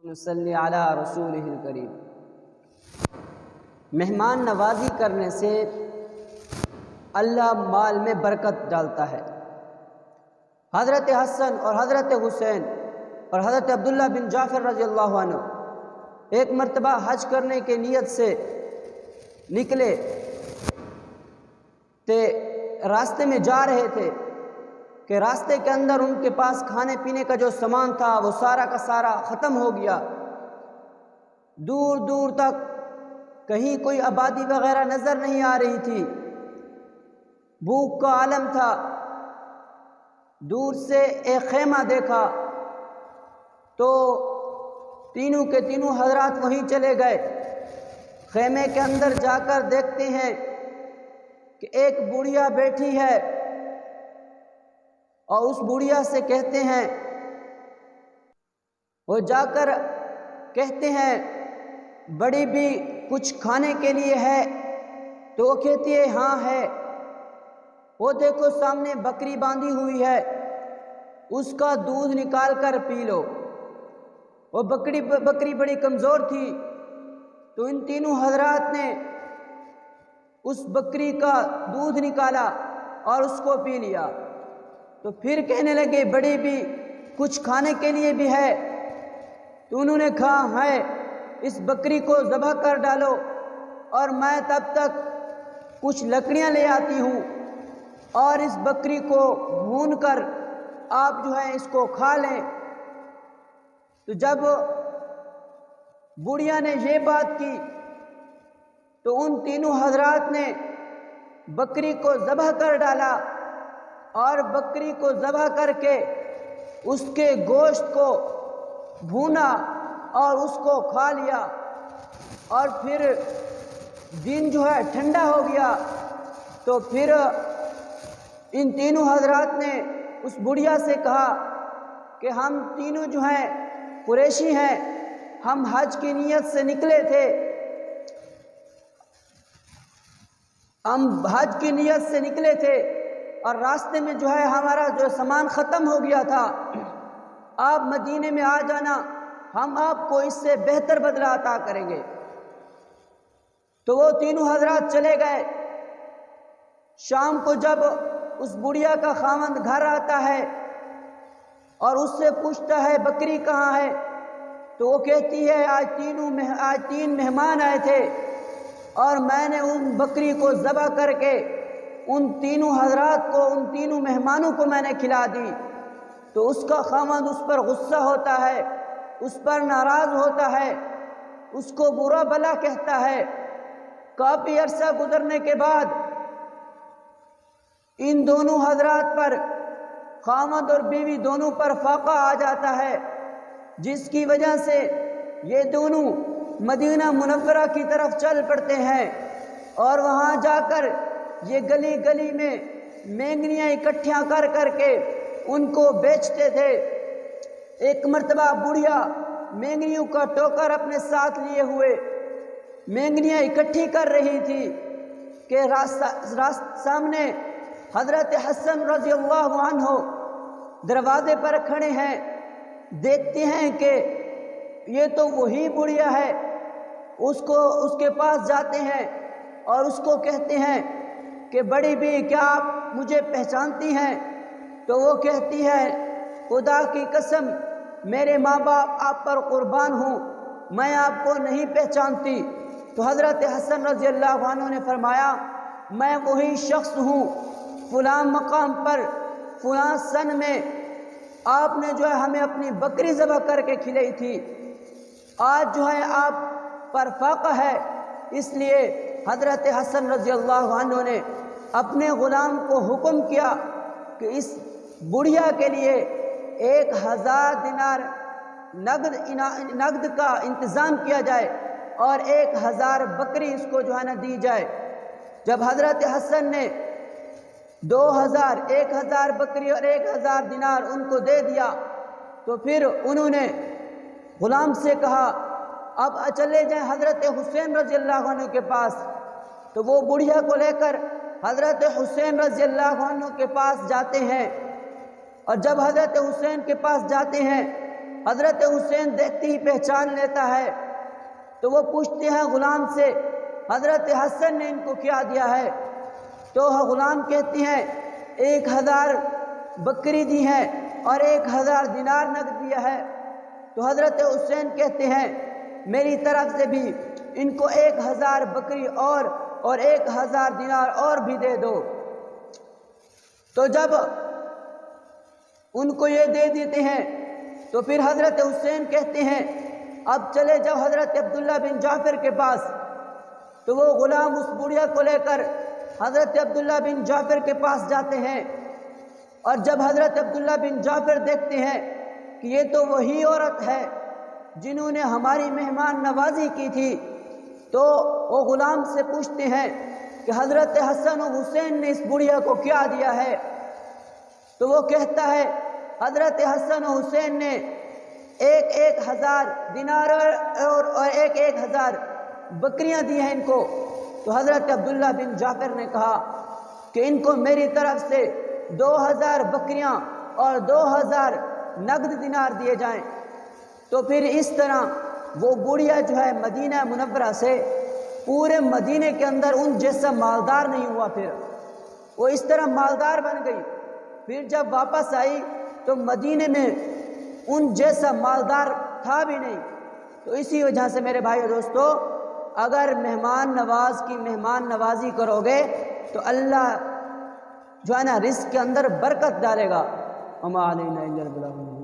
نصلی علی رسولہ الکریم۔ مہمان نوازی کرنے سے اللہ مال میں برکت ڈالتا ہے۔ حضرت حسن اور حضرت حسین اور حضرت عبداللہ بن جعفر رضی اللہ عنہ ایک مرتبہ حج کرنے کے نیت سے نکلے تھے، راستے میں جا رہے تھے کہ راستے کے اندر ان کے پاس کھانے پینے کا جو سامان تھا وہ سارا کا سارا ختم ہو گیا۔ دور دور تک کہیں کوئی آبادی وغیرہ نظر نہیں آ رہی تھی، بھوک کا عالم تھا۔ دور سے ایک خیمہ دیکھا تو تینوں کے تینوں حضرات وہیں چلے گئے۔ خیمے کے اندر جا کر دیکھتے ہیں کہ ایک بوڑھیا بیٹھی ہے اور اس بوڑھیا سے کہتے ہیں، وہ جا کر کہتے ہیں بڑی بھی کچھ کھانے کے لیے ہے؟ تو وہ کہتی ہے ہاں ہے۔ وہ دیکھو سامنے بکری باندھی ہوئی ہے، اس کا دودھ نکال کر پی لو۔ وہ بکری بڑی کمزور تھی، تو ان تینوں حضرات نے اس بکری کا دودھ نکالا اور اس کو پی لیا۔ تو پھر کہنے لگے بڑی بھی کچھ کھانے کے لیے بھی ہے؟ تو انہوں نے کہا ہے، اس بکری کو ذبح کر ڈالو اور میں تب تک کچھ لکڑیاں لے آتی ہوں اور اس بکری کو بھون کر آپ جو ہے اس کو کھا لیں۔ تو جب بوڑھیا نے یہ بات کی تو ان تینوں حضرات نے بکری کو ذبح کر ڈالا اور بکری کو ذبح کر کے اس کے گوشت کو بھونا اور اس کو کھا لیا۔ اور پھر دن جو ہے ٹھنڈا ہو گیا تو پھر ان تینوں حضرات نے اس بڑھیا سے کہا کہ ہم تینوں جو ہیں قریشی ہیں، ہم حج کی نیت سے نکلے تھے، ہم حج کی نیت سے نکلے تھے اور راستے میں جو ہے ہمارا جو سامان ختم ہو گیا تھا، آپ مدینے میں آ جانا، ہم آپ کو اس سے بہتر بدلہ عطا کریں گے۔ تو وہ تینوں حضرات چلے گئے۔ شام کو جب اس بڑھیا کا خاوند گھر آتا ہے اور اس سے پوچھتا ہے بکری کہاں ہے، تو وہ کہتی ہے آج تین مہمان آئے تھے اور میں نے ان بکری کو ذبح کر کے ان تینوں حضرات کو، ان تینوں مہمانوں کو میں نے کھلا دی۔ تو اس کا خاوند اس پر غصہ ہوتا ہے، اس پر ناراض ہوتا ہے، اس کو برا بھلا کہتا ہے۔ کافی عرصہ گزرنے کے بعد ان دونوں حضرات پر، خاوند اور بیوی دونوں پر فاقہ آ جاتا ہے، جس کی وجہ سے یہ دونوں مدینہ منورہ کی طرف چل پڑتے ہیں اور وہاں جا کر یہ گلی گلی میں مینگنیاں اکٹھیاں کر کر کے ان کو بیچتے تھے۔ ایک مرتبہ بڑھیا مینگنیوں کا ٹوکر اپنے ساتھ لیے ہوئے مینگنیاں اکٹھی کر رہی تھی کہ سامنے حضرت حسن رضی اللہ عنہ دروازے پر کھڑے ہیں، دیکھتے ہیں کہ یہ تو وہی بڑھیا ہے۔ اس کے پاس جاتے ہیں اور اس کو کہتے ہیں کہ بڑی بھی کیا آپ مجھے پہچانتی ہیں؟ تو وہ کہتی ہے خدا کی قسم میرے ماں باپ آپ پر قربان ہوں، میں آپ کو نہیں پہچانتی۔ تو حضرت حسن رضی اللہ عنہ نے فرمایا میں وہی شخص ہوں، فلاں مقام پر فلاں سن میں آپ نے جو ہے ہمیں اپنی بکری ذبح کر کے کھلائی تھی، آج جو ہے آپ پر فاقہ ہے۔ اس لیے حضرت حسن رضی اللہ عنہ نے اپنے غلام کو حکم کیا کہ اس بڑھیا کے لیے 1000 دینار نقد کا انتظام کیا جائے اور 1000 بکری اس کو جو ہے نا دی جائے۔ جب حضرت حسن نے 1000 بکری اور 1000 دینار ان کو دے دیا تو پھر انہوں نے غلام سے کہا اب چلے جائیں حضرت حسین رضی اللہ عنہ کے پاس۔ تو وہ بڑھیا کو لے کر حضرت حسین رضی اللہ عنہ کے پاس جاتے ہیں، اور جب حضرت حسین کے پاس جاتے ہیں حضرت حسین دیکھتے ہی پہچان لیتا ہے، تو وہ پوچھتے ہیں غلام سے حضرت حسن نے ان کو کیا دیا ہے؟ تو غلام کہتے ہیں 1000 بکری دی ہے اور 1000 دینار نقد دیا ہے۔ تو حضرت حسین کہتے ہیں میری طرف سے بھی ان کو 1000 بکری اور 1000 دینار اور بھی دے دو۔ تو جب ان کو یہ دے دیتے ہیں تو پھر حضرت حسین کہتے ہیں اب چلے جاؤ حضرت عبداللہ بن جعفر کے پاس۔ تو وہ غلام اس بڑھیا کو لے کر حضرت عبداللہ بن جعفر کے پاس جاتے ہیں، اور جب حضرت عبداللہ بن جعفر دیکھتے ہیں کہ یہ تو وہی عورت ہے جنہوں نے ہماری مہمان نوازی کی تھی، تو وہ غلام سے پوچھتے ہیں کہ حضرت حسن و حسین نے اس بڑھیا کو کیا دیا ہے؟ تو وہ کہتا ہے حضرت حسن و حسین نے 1000 دینار اور 1000 بکریاں دی ہیں ان کو۔ تو حضرت عبداللہ بن جعفر نے کہا کہ ان کو میری طرف سے 2000 بکریاں اور 2000 نقد دینار دیے جائیں۔ تو پھر اس طرح وہ بڑھیا جو ہے مدینہ منورہ سے پورے مدینے کے اندر ان جیسا مالدار نہیں ہوا، پھر وہ اس طرح مالدار بن گئی۔ پھر جب واپس آئی تو مدینے میں ان جیسا مالدار تھا بھی نہیں۔ تو اسی وجہ سے میرے بھائی دوستو، اگر مہمان نواز کی مہمان نوازی کرو گے تو اللہ جو ہے نا رزق کے اندر برکت ڈالے گا۔ وما علینا الا البلاغ۔